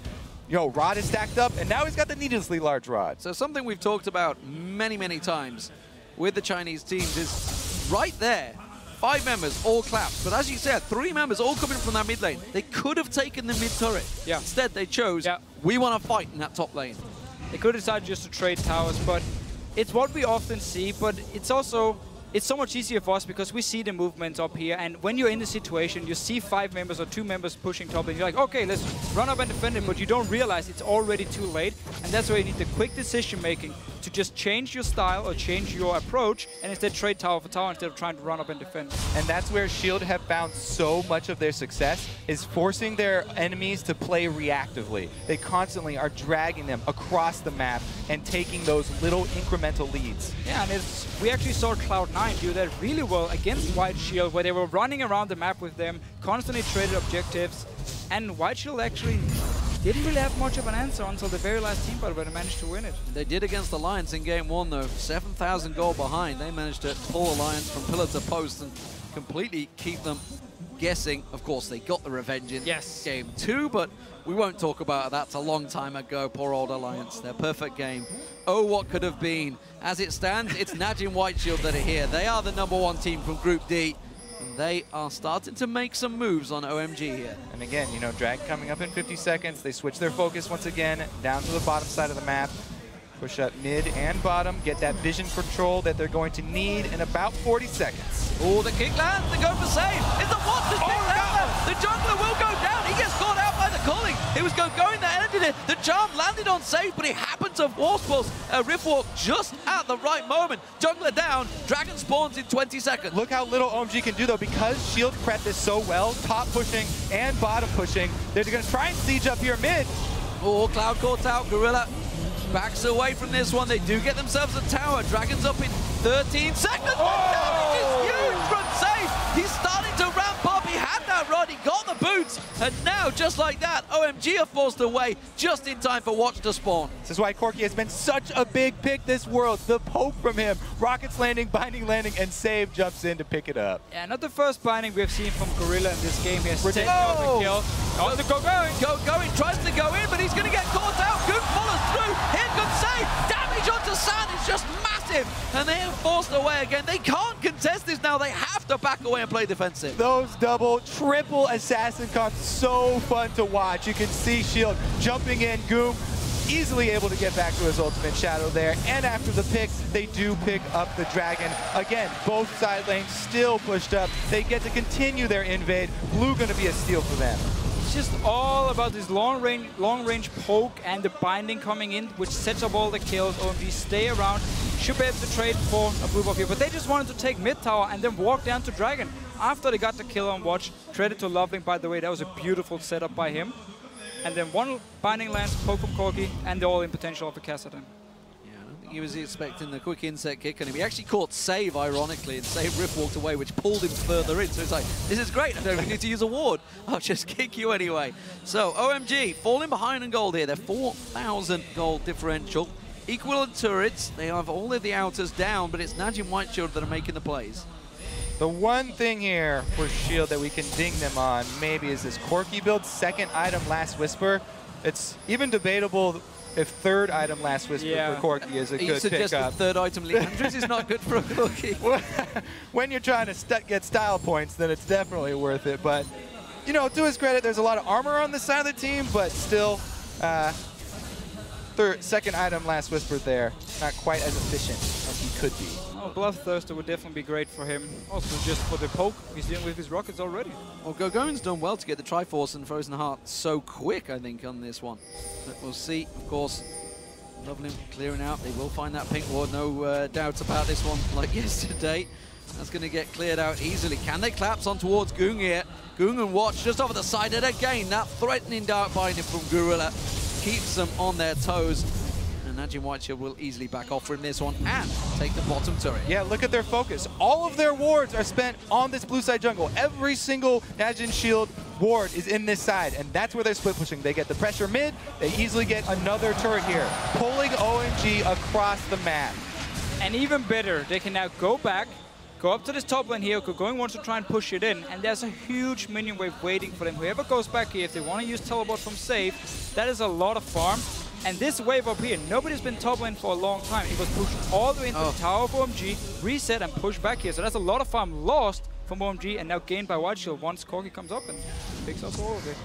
Rod is stacked up, and now he's got the needlessly large Rod. So something we've talked about many, many times with the Chinese teams is right there. 5 members, all claps. But as you said, 3 members all coming from that mid lane. They could have taken the mid turret. Yeah. Instead, they chose, we want to fight in that top lane. They could have decided just to trade towers, but it's what we often see, but it's also... It's so much easier for us because we see the movements up here, and when you're in the situation, you see 5 members or 2 members pushing top, and you're like, okay, let's run up and defend it, but you don't realize it's already too late, and that's why you need the quick decision-making to just change your style or change your approach, and instead trade tower for tower instead of trying to run up and defend. And that's where Shield have found so much of their success, is forcing their enemies to play reactively. They constantly are dragging them across the map and taking those little incremental leads. Yeah, and we actually saw Cloud9 do that really well against White Shield, where they were running around the map with them, constantly traded objectives, and White Shield actually didn't really have much of an answer until the very last team fight where they managed to win it. They did against Alliance in game 1 though, 7,000 gold behind. They managed to pull Alliance from pillar to post and completely keep them guessing. Of course, they got the revenge in game 2, but we won't talk about that. It's a long time ago. Poor old Alliance, their perfect game. Oh, what could have been. As it stands, it's NaJin White Shield that are here. They are the #1 team from Group D. And they are starting to make some moves on OMG here. And again, Drag coming up in 50 seconds. They switch their focus once again down to the bottom side of the map. Push up mid and bottom, get that vision control that they're going to need in about 40 seconds. Oh, the kick lands, they go for save. It's a what? The jungler will go down. He gets caught out by the calling. It was going that ended it. The charm landed on save, but it happened to Rift Walk just at the right moment. Jungler down, Dragon spawns in 20 seconds. Look how little OMG can do though, because Shield prepped this so well, top pushing and bottom pushing. They're going to try and siege up here mid. Oh, Cloud caught out, Gorilla backs away from this one. They do get themselves a tower. Dragon's up in 13 seconds. Damage is huge from safe. He's starting to ramp up. He had that rod. He got the boots. And now, just like that, OMG are forced away just in time for Watch to spawn. This is why Corki has been such a big pick this world. The poke from him. Rockets landing, binding landing, and Save jumps in to pick it up. Yeah, not the first binding we've seen from Gorilla in this game. He has taken out the kill. Oh, the Going, tries to go in, but he's going to get caught out. Goon follows through. Here comes Save. Damage onto Sand is just massive. And they are forced away again. They can't contest this now. They have to back away and play defensive. Those double, triple assassin comps, so fun to watch. You can see Shield jumping in. Goom easily able to get back to his ultimate shadow there. And after the pick, they do pick up the Dragon. Again, both side lanes still pushed up. They get to continue their invade. Blue going to be a steal for them. It's just all about this long range poke and the binding coming in, which sets up all the kills. OMG stay around, should be able to trade for a blue buff here, but they just wanted to take mid tower and then walk down to Dragon after they got the kill on Watch. Credit to Loveling, by the way, that was a beautiful setup by him. And then one binding lands, poke from Corki, and the all-in potential of the Kassadin. He was expecting the quick inset kick on him. He actually caught Save, ironically, and Save Rift walked away, which pulled him further in. So it's like, this is great. I don't even need to use a ward. I'll just kick you anyway. So OMG falling behind in gold here. They're 4,000 gold differential. Equivalent turrets. They have all of the outers down, but it's NaJin White Shield that are making the plays. The one thing here for Shield that we can ding them on maybe is this Corki build, second item Last Whisper. It's even debatable if third item Last Whisper for Corki is a good pickup. Third item Leandris is not good for a Corki. When you're trying to get style points, then it's definitely worth it. But, to his credit, there's a lot of armor on the side of the team, but still, second item Last Whisper there. Not quite as efficient as he could be. Oh, Bloodthirster would definitely be great for him. Also, just for the poke, he's dealing with his rockets already. Well, Gogoin's done well to get the Triforce and Frozen Heart so quick, I think, on this one. But we'll see, of course. Lovely clearing out. They will find that pink ward, no doubts about this one, like yesterday. That's going to get cleared out easily. Can they collapse on towards Goong here? Goong and Watch just over the side, and again, that threatening dark binding from Gorilla. keeps them on their toes. And NaJin Whiteshield will easily back off from this one and take the bottom turret. Yeah, look at their focus. All of their wards are spent on this blue side jungle. Every single NaJin Shield ward is in this side, and that's where they're split pushing. They get the pressure mid, they easily get another turret here, pulling OMG across the map. And even better, they can now go back, go up to this top lane here, going wants to try and push it in, and there's a huge minion wave waiting for them. Whoever goes back here, if they want to use teleport from safe, that is a lot of farm. And this wave up here, nobody's been top lane for a long time. It was pushed all the way into the tower of OMG, reset and pushed back here. So that's a lot of farm lost from OMG and now gained by Whiteshield once Corki comes up and picks up all of it.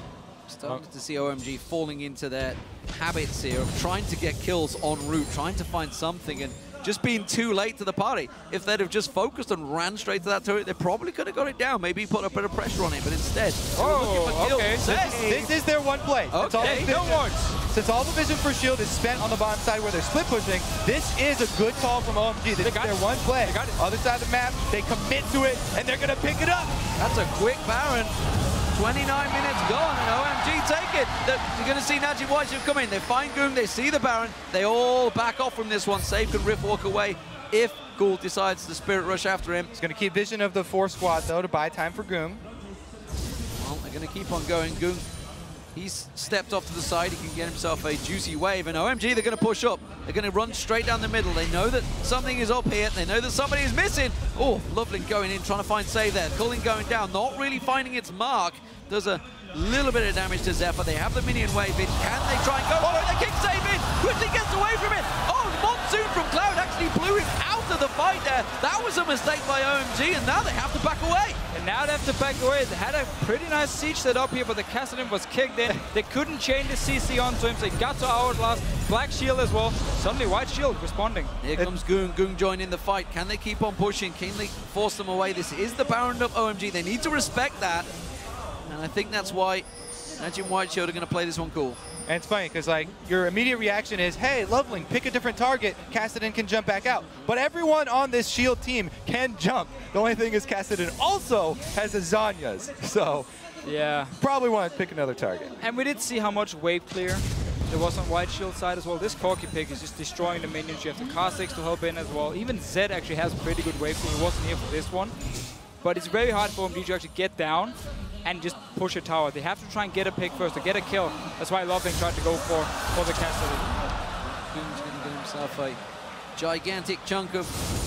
Starting to see OMG falling into their habits here of trying to get kills en route, trying to find something, and just being too late to the party. If they'd have just focused and ran straight to that turret, they probably could have got it down, maybe put a bit of pressure on it, but instead, they were looking for kills. Okay. This is their one play. Okay, no wards. Since all the vision for Shield is spent on the bottom side where they're split pushing, this is a good call from OMG. This is their one play. They got it. Other side of the map, they commit to it, and they're going to pick it up. That's a quick Baron. 29 minutes gone, and OMG take it. You're going to see NaJin Whiteshield come in. They find Goong, they see the Baron. They all back off from this one. Save can Rift walk away if Ghoul decides to Spirit Rush after him. He's going to keep vision of the 4 squad, though, to buy time for Goong. Well, they're going to keep on going. Goong, he's stepped off to the side. He can get himself a juicy wave. And OMG, they're going to push up. They're going to run straight down the middle. They know that something is up here. They know that somebody is missing. Oh, Loveling going in, trying to find save there. Culling going down, not really finding its mark. Does a little bit of damage to Zephyr. They have the minion wave in. Can they try and go for it? They kick save in. Quickly gets away from it. Oh, Monsoon from Cloud actually blew him out of the fight there. That was a mistake by OMG, and now they have to back away. And now they have to back away. They had a pretty nice siege set up here, but the Kassadin was kicked in. They couldn't chain the CC onto him, so he got to Hourglass. Black Shield as well. Suddenly White Shield responding. Here comes Goong. Goong joining the fight. Can they keep on pushing? Can they force them away? This is the Baron of OMG. They need to respect that. And I think that's why NaJin Whiteshield are going to play this one cool. And it's funny, because like your immediate reaction is, hey, Loveling, pick a different target. Kassadin can jump back out. But everyone on this Shield team can jump. The only thing is Kassadin also has a Zanya's. So yeah, probably want to pick another target. And we did see how much wave clear there was on Whiteshield side as well. This Corki pick is just destroying the minions. You have the Kha'Zix to help in as well. Even Zed actually has pretty good wave clear. He wasn't here for this one. But it's very hard for OMG to actually get down and just push a tower. They have to try and get a pick first to get a kill. That's why Loveling tried to go for the Kassadin. Goong's going to get himself a gigantic chunk of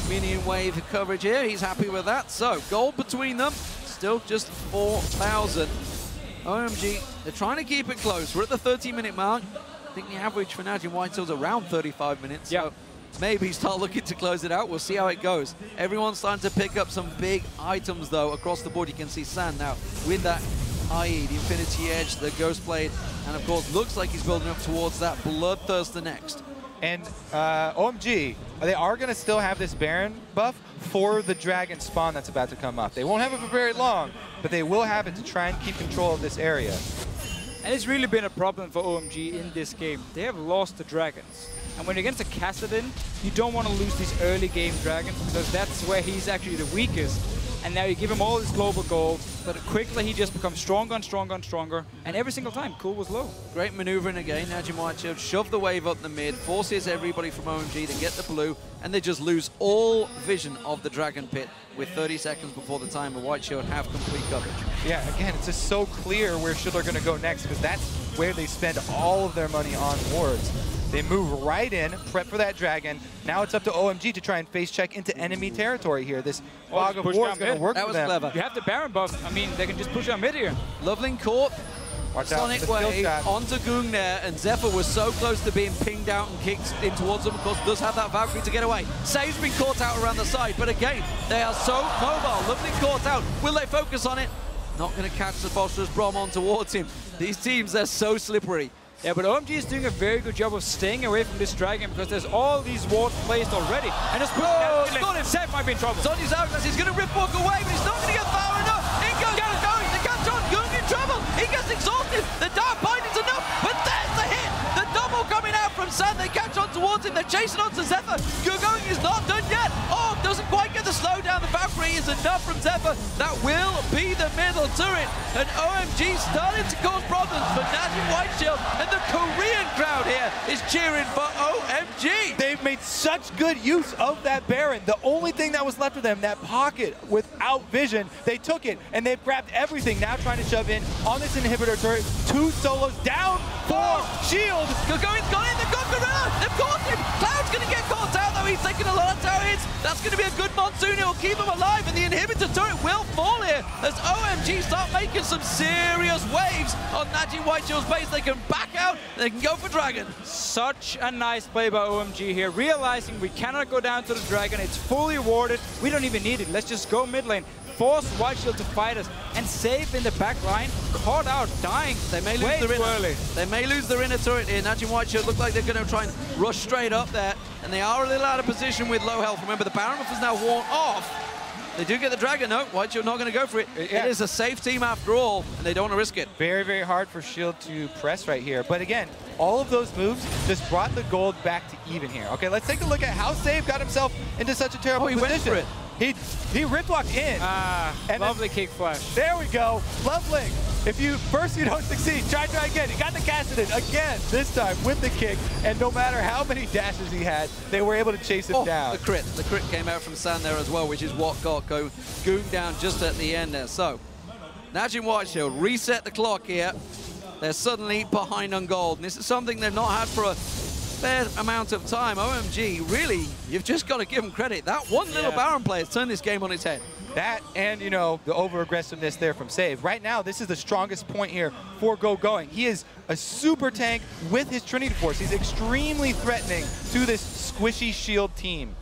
minion wave coverage here. He's happy with that. So, gold between them. Still just 4,000. OMG, they're trying to keep it close. We're at the 30-minute mark. I think the average for NaJin Whiteshield's around 35 minutes. Yeah. So maybe start looking to close it out. We'll see how it goes. Everyone's starting to pick up some big items, though, across the board. You can see Sand now with that IE, the Infinity Edge, the Ghost Blade, and of course, looks like he's building up towards that Bloodthirster next. And OMG, they are going to still have this Baron buff for the Dragon spawn that's about to come up. They won't have it for very long, but they will have it to try and keep control of this area. And it's really been a problem for OMG in this game. They have lost the Dragons. And when you're against a Kassadin, you don't want to lose these early game Dragons because that's where he's actually the weakest. And now you give him all this global gold, but quickly he just becomes stronger and stronger and stronger. And every single time, Cool was low. Great maneuvering again. NaJin Whiteshield shove the wave up the mid, forces everybody from OMG to get the blue, and they just lose all vision of the Dragon Pit with 30 seconds before the time, and Whiteshield have complete coverage. Yeah, again, it's just so clear where Shield are going to go next because that's where they spend all of their money on wards. They move right in, prep for that Dragon. Now it's up to OMG to try and face check into enemy territory here. This fog of war is going to work for them. That was clever. You have the Baron buff. I mean, they can just push out mid here. Loveling caught. Watch out, Sonic Wave onto Goong there, and Zephyr was so close to being pinged out and kicked in towards them. Of course, does have that Valkyrie to get away. Save's been caught out around the side, but again, they are so mobile. Loveling caught out. Will they focus on it? Not going to catch the Phosphorus Brom on towards him. These teams, they're so slippery. Yeah, but OMG is doing a very good job of staying away from this Dragon because there's all these wards placed already. And just put got him. Seth might be in trouble. Sonya's Hourglass, he's going to rip walk away, but he's not going to get far enough. In goes going. They catch on. Goong in trouble. He gets exhausted. The dark binding's enough, but there's the hit. The double coming out from Sand. They catch on towards him. They're chasing on to Zephyr. Going is not done yet. Oh, doesn't quite get the slowdown. The Valkyrie is enough from Zephyr. That will be the middle turret. And OMG starting to cause problems for NaJin Whiteshield and the Korean crowd. here is cheering for OMG. They've made such good use of that Baron. The only thing that was left of them, that pocket without vision, they took it and they've grabbed everything. Now trying to shove in on this inhibitor turret. 2 solos down for Shield. Gogoing's got in, they've got Gorilla, they've caught him. Cloud's going to get caught out though, he's taking a lot of tower hits. That's going to be a good monsoon, it'll keep him alive, and the inhibitor turret will fall here as OMG start making some serious waves on NaJin Whiteshield's base. They can back out, they can go for Dragon. Such a nice play by OMG here, realizing we cannot go down to the Dragon, it's fully warded, we don't even need it, let's just go mid lane. Force Whiteshield to fight us, and Save in the back line, caught out, dying. They may lose their inner. They may lose their inner turret here. NaJin Whiteshield look like they're going to try and rush straight up there, and they are a little out of position with low health. Remember, the Baron buff is now worn off. They do get the Dragon, no, Whiteshield not going to go for it. Yeah. It is a safe team after all, and they don't want to risk it. Very, very hard for Shield to press right here. But again, all of those moves just brought the gold back to even here. Okay, let's take a look at how Save got himself into such a terrible position. Went for it. He rip walked in. And lovely kick flash. There we go. Loveling. If you first you don't succeed, try again. He got the cast in again, this time with the kick. And no matter how many dashes he had, they were able to chase him down. The crit. The crit came out from Sand there as well, which is what got Goong down just at the end there. So, NaJin Whiteshield reset the clock here. They're suddenly behind on gold. And this is something they've not had for a fair amount of time. OMG, really, you've just got to give them credit. That one little Baron play has turned this game on its head. That and, you know, the over-aggressiveness there from Save. Right now, this is the strongest point here for Gogoing. He is a super tank with his Trinity Force. He's extremely threatening to this squishy Shield team.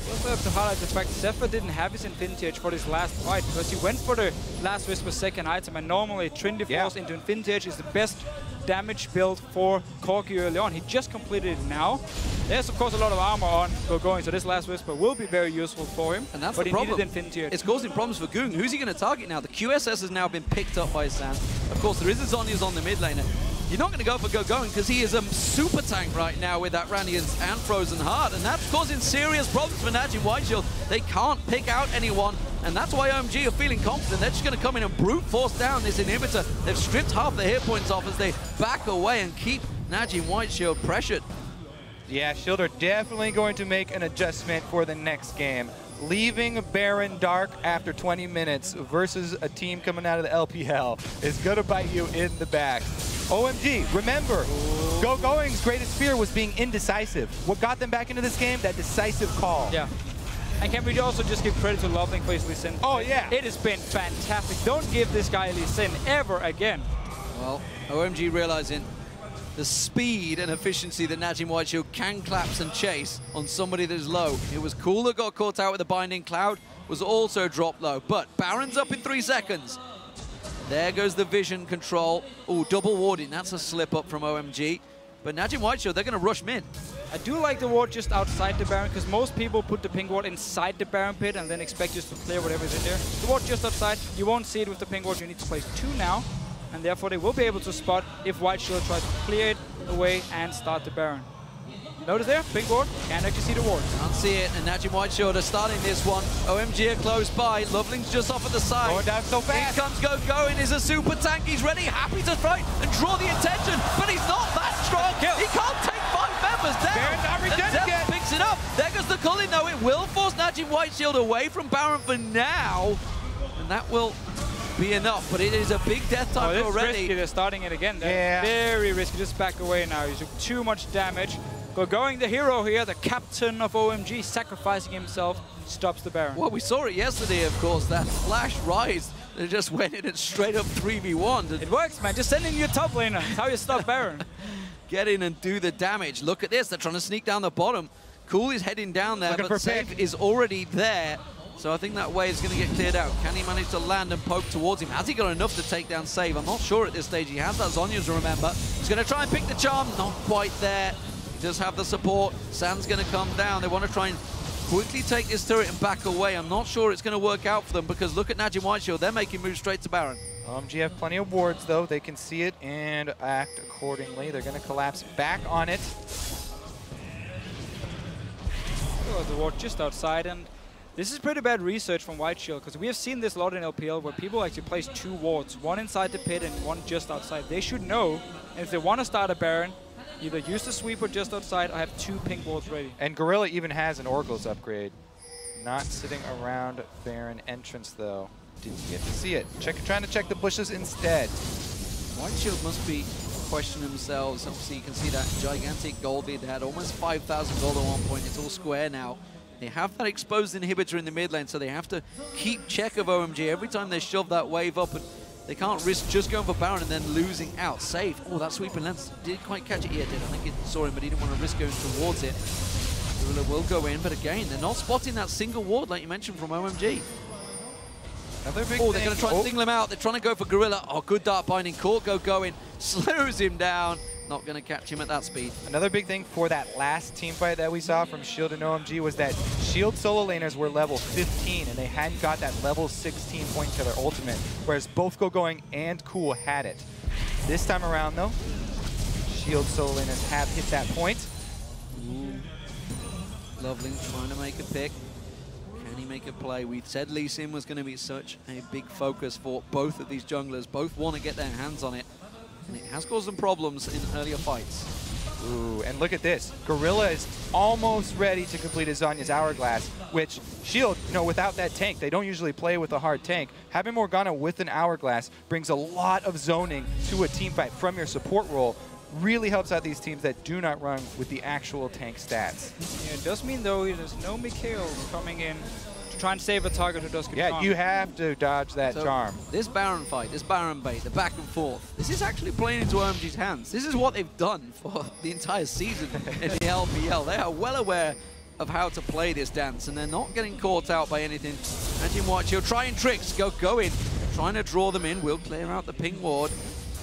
We also have to highlight the fact Zephyr didn't have his Infinity Edge for this last fight because he went for the Last Whisper second item, and normally Trinity Force into Infinity Edge is the best damage build for Corki early on. He just completed it now. There's of course a lot of armor on Gogoing, so this Last Whisper will be very useful for him. And that's but the he problem. needed Infinity Edge. It's causing problems for Goong. Who's he going to target now? The QSS has now been picked up by Sand. Of course, there is a Zhonya's on the mid lane. You're not going to go for Gogoing because he is a super tank right now with that Radiance and Frozen Heart, and that's causing serious problems for NaJin Whiteshield. They can't pick out anyone, and that's why OMG are feeling confident. They're just going to come in and brute force down this inhibitor. They've stripped half the hit points off as they back away and keep NaJin Whiteshield pressured. Yeah, Shield are definitely going to make an adjustment for the next game. Leaving Baron dark after 20 minutes versus a team coming out of the LPL is going to bite you in the back. OMG, remember, Gogoing's greatest fear was being indecisive. What got them back into this game? That decisive call. Yeah. And can we also just give credit to Loveling for his Lee Sin? Oh, yeah. It has been fantastic. Don't give this guy Lee Sin ever again. Well, OMG realizing the speed and efficiency that NaJin Whiteshield can collapse and chase on somebody that is low. It was cool that got caught out with the binding. Cloud was also dropped low, but Baron's up in 3 seconds. There goes the vision control. Oh, double warding. That's a slip up from OMG. But NaJin Whiteshield, they're going to rush mid. I do like the ward just outside the Baron, because most people put the pink ward inside the Baron pit and then expect just to clear whatever's in there. The ward just outside, you won't see it with the pink ward. You need to place 2 now, and therefore they will be able to spot if Whiteshield tries to clear it away and start the Baron. Notice there, pink ward, can't actually see the ward. Can't see it, and NaJin Whiteshield are starting this one. OMG are close by. Loveling's just off at the side. Going down so fast. Here comes Gogoing, is a super tank. He's ready, happy to fight and draw the attention, but he's not that strong. He can't take 5 members down. Baron not regen again. Picks it up. There goes the culling, though. It will force NaJin Whiteshield away from Baron for now, and that will be enough, but it is a big death time already. Risky. They're starting it again. They're very risky. Just back away now. He took too much damage. Gogoing, the hero here, the captain of OMG, sacrificing himself, stops the Baron. Well, we saw it yesterday, of course, that flash rise. They just went in and straight up 3v1. It works, man. Just send in your top laner. That's how you stop Baron. Get in and do the damage. Look at this. They're trying to sneak down the bottom. Cool is heading down there, but Save is already there. So I think that wave is going to get cleared out. Can he manage to land and poke towards him? Has he got enough to take down Save? I'm not sure at this stage. He has that Zhonya's, remember. He's going to try and pick the charm. Not quite there. He does have the support. Sand's going to come down. They want to try and quickly take this turret and back away. I'm not sure it's going to work out for them because look at NaJin Whiteshield. They're making moves straight to Baron. OMG have plenty of wards, though. They can see it and act accordingly. They're going to collapse back on it. Oh, the ward just outside, and this is pretty bad research from Whiteshield because we have seen this a lot in LPL where people actually place 2 wards, one inside the pit and one just outside. They should know, and if they want to start a Baron, either use the sweeper just outside or have 2 pink wards ready. And Gorilla even has an Oracle's upgrade. Not sitting around Baron entrance, though. Didn't get to see it. Trying to check the bushes instead. White Shield must be questioning themselves. Obviously, you can see that gigantic gold lead. They had almost 5,000 gold at one point. It's all square now. They have that exposed inhibitor in the mid lane, so they have to keep check of OMG. Every time they shove that wave up, and they can't risk just going for Baron and then losing out. Safe. Oh, that sweeping lens didn't quite catch it yet, did I think it saw him, but he didn't want to risk going towards it. Gorilla will go in, but again, they're not spotting that single ward like you mentioned from OMG. Another big they're going to try and single him out. They're trying to go for Gorilla. Oh, good Dark Binding. Court going, slows him down. Not going to catch him at that speed. Another big thing for that last team fight that we saw from Shield and OMG was that Shield solo laners were level 15 and they hadn't got that level 16 point to their ultimate, whereas both Going and Cool had it. This time around, though, Shield solo laners have hit that point. Ooh. Loveling trying to make a pick. Can he make a play? We said Lee Sin was going to be such a big focus for both of these junglers. Both want to get their hands on it. And it has caused them problems in earlier fights. Ooh, and look at this. Gorilla is almost ready to complete his Zhonya's Hourglass, which Shield, you know, without that tank, they don't usually play with a hard tank. Having Morgana with an Hourglass brings a lot of zoning to a team fight from your support role. Really helps out these teams that do not run with the actual tank stats. Yeah, it does mean, though, there's no Mikhail coming in to try and save a target who does get charmed. You have to dodge that charm. This Baron fight, this Baron bait, the back and forth, this is actually playing into OMG's hands. This is what they've done for the entire season in the LPL. They are well aware of how to play this dance, and they're not getting caught out by anything. NaJin White Shield trying tricks, go in, trying to draw them in, will clear out the ping ward.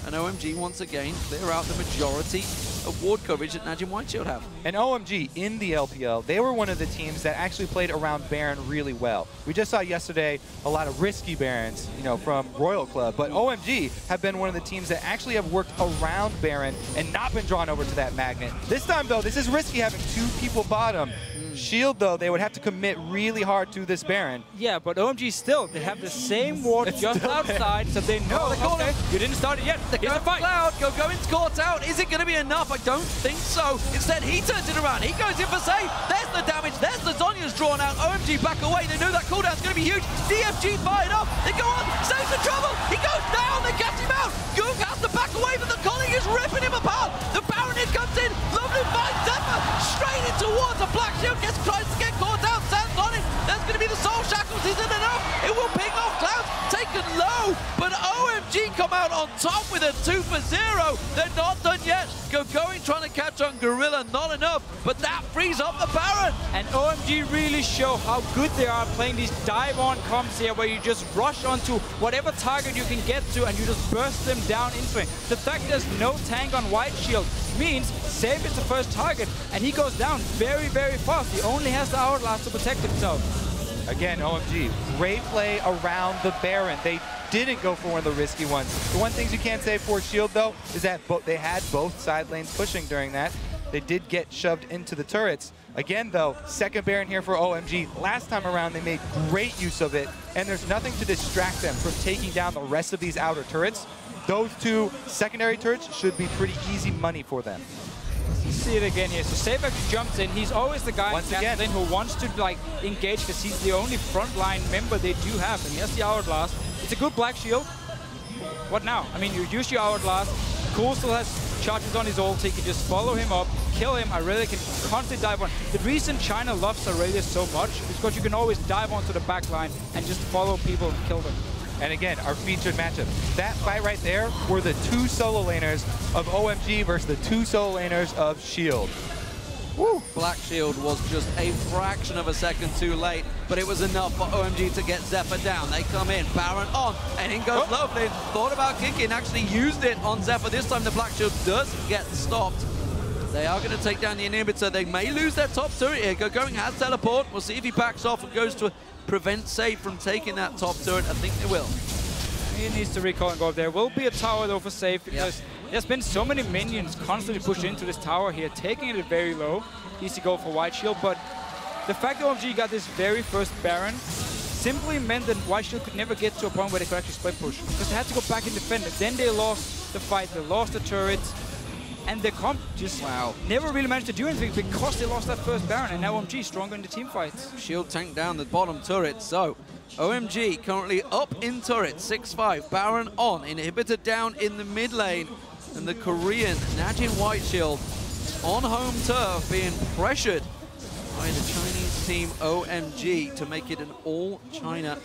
And OMG, once again, clear out the majority of ward coverage that NaJin White Shield have. And OMG, in the LPL, they were one of the teams that actually played around Baron really well. We just saw yesterday a lot of risky Barons, you know, from Royal Club, but OMG have been one of the teams that actually have worked around Baron and not been drawn over to that magnet. This time, though, this is risky having 2 people bottom. Shield, though, they would have to commit really hard to this Baron. Yeah, but OMG still, they have the same ward just outside, so they know, okay, you didn't start it yet. Here's the fight. Going's caught out. Is it going to be enough? I don't think so. Instead, he turns it around. He goes in for save. There's the damage. There's the Zhonya's drawn out. OMG back away. They knew that cooldown's going to be huge. DFG fired up. They go on. Saves the trouble. He goes down. They catch him out. Goong has to back away, but the colleague is ripping him apart. The Baron comes in. Lovely finds Zephyr straight in towards the Black Shield. Tries to get caught out. Stands on it. There's going to be the Soul Shackles. Isn't enough. It will ping off Clouds. Taken low. But OMG come out on top with a 2 for 0. They're not done yet. Going trying to catch on Gorilla. Not enough. But that frees up the Baron. And OMG really show how good they are playing these dive-on comps here where you just rush onto whatever target you can get to and you just burst them down into it. The fact there's no tank on White Shield means Save is the first target and he goes down very, very fast. He only has the Hourglass to protect himself. Again, OMG, great play around the Baron. They didn't go for one of the risky ones. The one thing you can't say for Shield, though, is that they had both side lanes pushing during that. They did get shoved into the turrets. Again, though, second Baron here for OMG. Last time around, they made great use of it, and there's nothing to distract them from taking down the rest of these outer turrets. Those 2 secondary turrets should be pretty easy money for them. You see it again here. So Save actually jumps in. He's always the guy who wants to like engage because he's the only frontline member they do have, and he has the Hourglass. It's a good Black Shield. What now? I mean, you use your Hourglass. Cool still has charges on his ult. He can just follow him up, kill him. Aurelia can constantly dive on. The reason China loves Aurelia so much is because you can always dive onto the back line and just follow people and kill them. And again, our featured matchup. That fight right there were the 2 solo laners of OMG versus the 2 solo laners of Shield. Woo. Black Shield was just a fraction of a second too late, but it was enough for OMG to get Zephyr down. They come in, Baron on, and in goes Lovely. Thought about kicking, actually used it on Zephyr. This time the Black Shield does get stopped. They are going to take down the inhibitor. They may lose their top turret here. Going has teleport. We'll see if he backs off and goes to prevent Save from taking that top turret. I think they will. He needs to recall and go up. There will be a tower though for Save because there's been so many minions constantly pushed into this tower here, taking it very low. Easy goal for White Shield, but the fact that OMG got this very first Baron simply meant that White Shield could never get to a point where they could actually split push because they had to go back and defend it. Then they lost the fight, they lost the turrets. and the comp just never really managed to do anything because they lost that first Baron, and now OMG stronger in the team fights. Shield tanked down the bottom turret, so OMG currently up in turret, 6-5, Baron on, inhibitor down in the mid lane, and the Korean NaJin White Shield on home turf being pressured by the Chinese team OMG to make it an all-China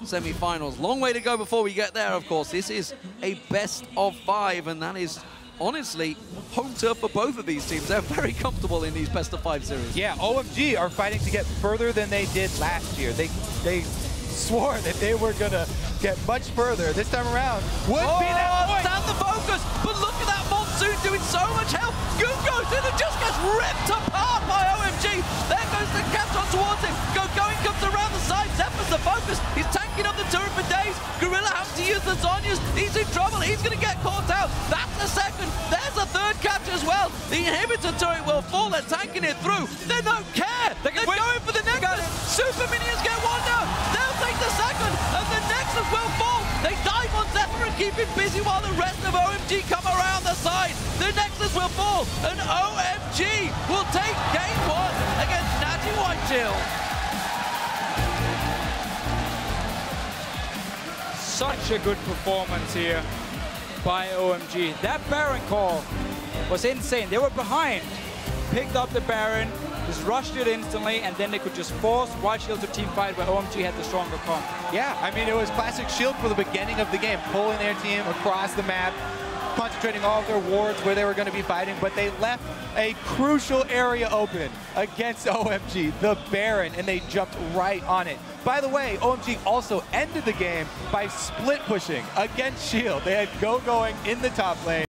semi-finals. Long way to go before we get there, of course. This is a best of 5, and that is honestly home turf for both of these teams. They're very comfortable in these best of 5 series. Yeah, OMG are fighting to get further than they did last year. They swore that they were going to get much further this time around. Would be that point. Stand the focus, but look at that Monsoon doing so much help. Goon goes in and just gets ripped apart by OMG. There goes the catch on towards him. Going comes around the side. Zephyr's the focus. He's tanking up the turret for days. Gorilla has to use the Zonyas. He's in trouble. He's going to get caught out. That's the second. There's a third catch as well. The inhibitor turret will fall. They're tanking it through. They don't care. They're going for the Nexus. Super minions get one down. They'll take the second, and the Nexus will fall. They dive on Zephyr and keep him busy while the rest of OMG come around the side. The Nexus will fall, and OMG will take game 1 against NaJin White Shield. Such a good performance here by OMG. That Baron call was insane. They were behind, picked up the Baron, just rushed it instantly, and then they could just force White Shield to team fight where OMG had the stronger comp. Yeah, I mean, it was classic Shield for the beginning of the game, pulling their team across the map, concentrating all of their wards where they were going to be fighting, but they left a crucial area open against OMG, the Baron, and they jumped right on it. By the way, OMG also ended the game by split pushing against Shield. They had Go going in the top lane.